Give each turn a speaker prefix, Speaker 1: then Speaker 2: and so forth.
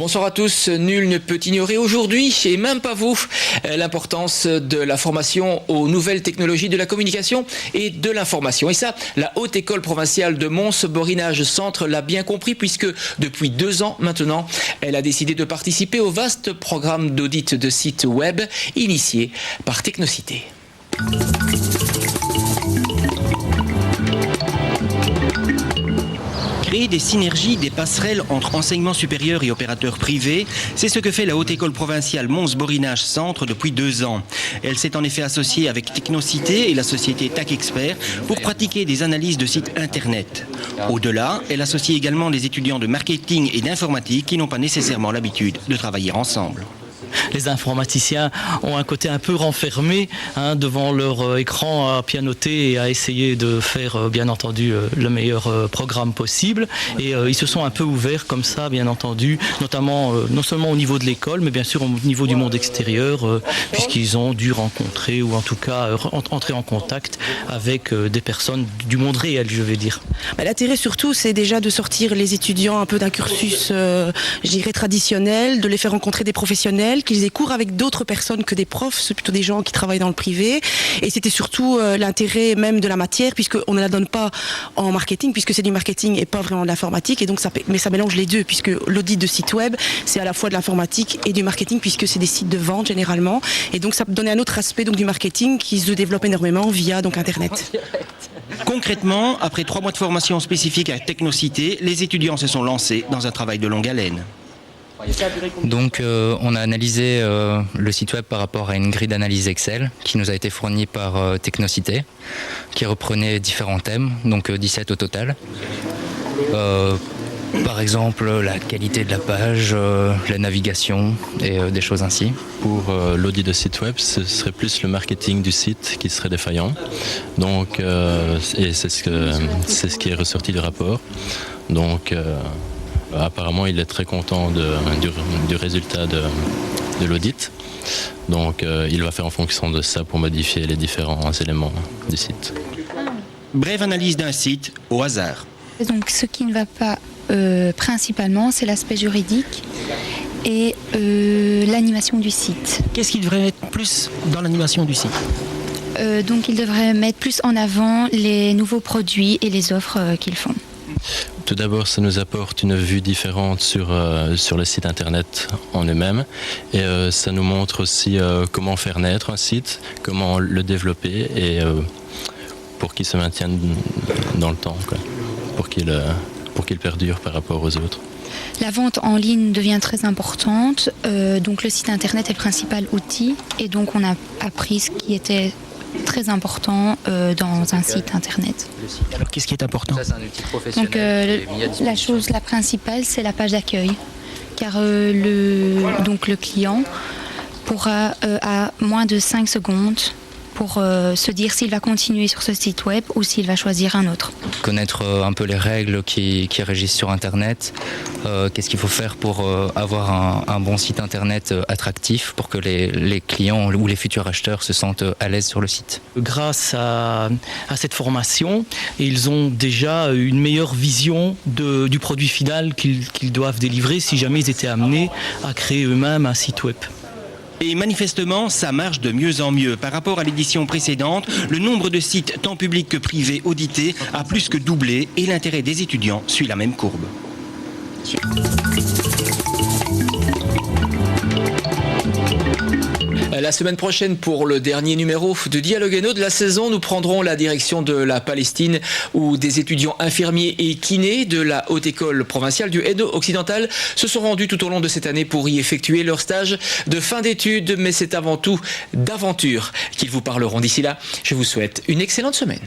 Speaker 1: Bonsoir à tous. Nul ne peut ignorer aujourd'hui, et même pas vous, l'importance de la formation aux nouvelles technologies de la communication et de l'information. Et ça, la Haute École Provinciale de Mons-Borinage Centre l'a bien compris, puisque depuis 2 ans maintenant, elle a décidé de participer au vaste programme d'audit de sites web initié par Technocité.
Speaker 2: Créer des synergies, des passerelles entre enseignement supérieur et opérateurs privés, c'est ce que fait la Haute École Provinciale Mons-Borinage Centre depuis 2 ans. Elle s'est en effet associée avec Technocité et la société TAC Expert pour pratiquer des analyses de sites internet. Au-delà, elle associe également les étudiants de marketing et d'informatique qui n'ont pas nécessairement l'habitude de travailler ensemble.
Speaker 3: Les informaticiens ont un côté un peu renfermé devant leur écran à pianoter et à essayer de faire bien entendu le meilleur programme possible, et ils se sont un peu ouverts comme ça, bien entendu, notamment non seulement au niveau de l'école mais bien sûr au niveau du monde extérieur, puisqu'ils ont dû rencontrer ou en tout cas entrer en contact avec des personnes du monde réel, je vais dire.
Speaker 4: L'intérêt surtout, c'est déjà de sortir les étudiants un peu d'un cursus je dirais traditionnel, de les faire rencontrer des professionnels, qu'ils aient cours avec d'autres personnes que des profs, c'est plutôt des gens qui travaillent dans le privé. Et c'était surtout l'intérêt même de la matière, puisqu'on ne la donne pas en marketing, puisque c'est du marketing et pas vraiment de l'informatique. Et donc mais ça mélange les deux, puisque l'audit de site web, c'est à la fois de l'informatique et du marketing, puisque c'est des sites de vente généralement. Et donc ça donnait un autre aspect donc, du marketing qui se développe énormément via donc, Internet.
Speaker 2: Concrètement, après 3 mois de formation spécifique à Technocité, les étudiants se sont lancés dans un travail de longue haleine.
Speaker 5: Donc on a analysé le site web par rapport à une grille d'analyse Excel qui nous a été fournie par Technocité, qui reprenait différents thèmes, donc 17 au total. Par exemple la qualité de la page, la navigation et des choses ainsi.
Speaker 6: Pour l'audit de site web, ce serait plus le marketing du site qui serait défaillant. Donc, et c'est ce qui est ressorti du rapport. Donc apparemment, il est très content du résultat de l'audit. Donc, il va faire en fonction de ça pour modifier les différents éléments du site.
Speaker 2: Brève analyse d'un site au hasard.
Speaker 7: Donc, ce qui ne va pas principalement, c'est l'aspect juridique et l'animation du site.
Speaker 2: Qu'est-ce qui devrait être plus dans l'animation du site ?
Speaker 7: Donc, il devrait mettre plus en avant les nouveaux produits et les offres qu'ils font.
Speaker 6: Tout d'abord, ça nous apporte une vue différente sur le site internet en eux-mêmes, et ça nous montre aussi comment faire naître un site, comment le développer et pour qu'il se maintienne dans le temps, quoi, pour qu'il perdure par rapport aux autres.
Speaker 7: La vente en ligne devient très importante, donc le site internet est le principal outil, et donc on a appris ce qui était très important dans un site internet.
Speaker 2: Alors qu'est-ce qui est important ?
Speaker 7: Donc la principale, c'est la page d'accueil, car le client pourra à moins de 5 secondes pour se dire s'il va continuer sur ce site web ou s'il va choisir un autre.
Speaker 5: Connaître un peu les règles qui régissent sur Internet, qu'est-ce qu'il faut faire pour avoir un bon site Internet attractif pour que les clients ou les futurs acheteurs se sentent à l'aise sur le site.
Speaker 3: Grâce à cette formation, ils ont déjà une meilleure vision du produit final qu'ils doivent délivrer si jamais ils étaient amenés à créer eux-mêmes un site web.
Speaker 2: Et manifestement, ça marche de mieux en mieux. Par rapport à l'édition précédente, le nombre de sites tant publics que privés audités a plus que doublé et l'intérêt des étudiants suit la même courbe.
Speaker 1: La semaine prochaine, pour le dernier numéro de Dialogue Hainaut de la saison, nous prendrons la direction de la Palestine, où des étudiants infirmiers et kinés de la Haute École Provinciale du Hainaut occidental se sont rendus tout au long de cette année pour y effectuer leur stage de fin d'études. Mais c'est avant tout d'aventure qu'ils vous parleront. D'ici là, je vous souhaite une excellente semaine.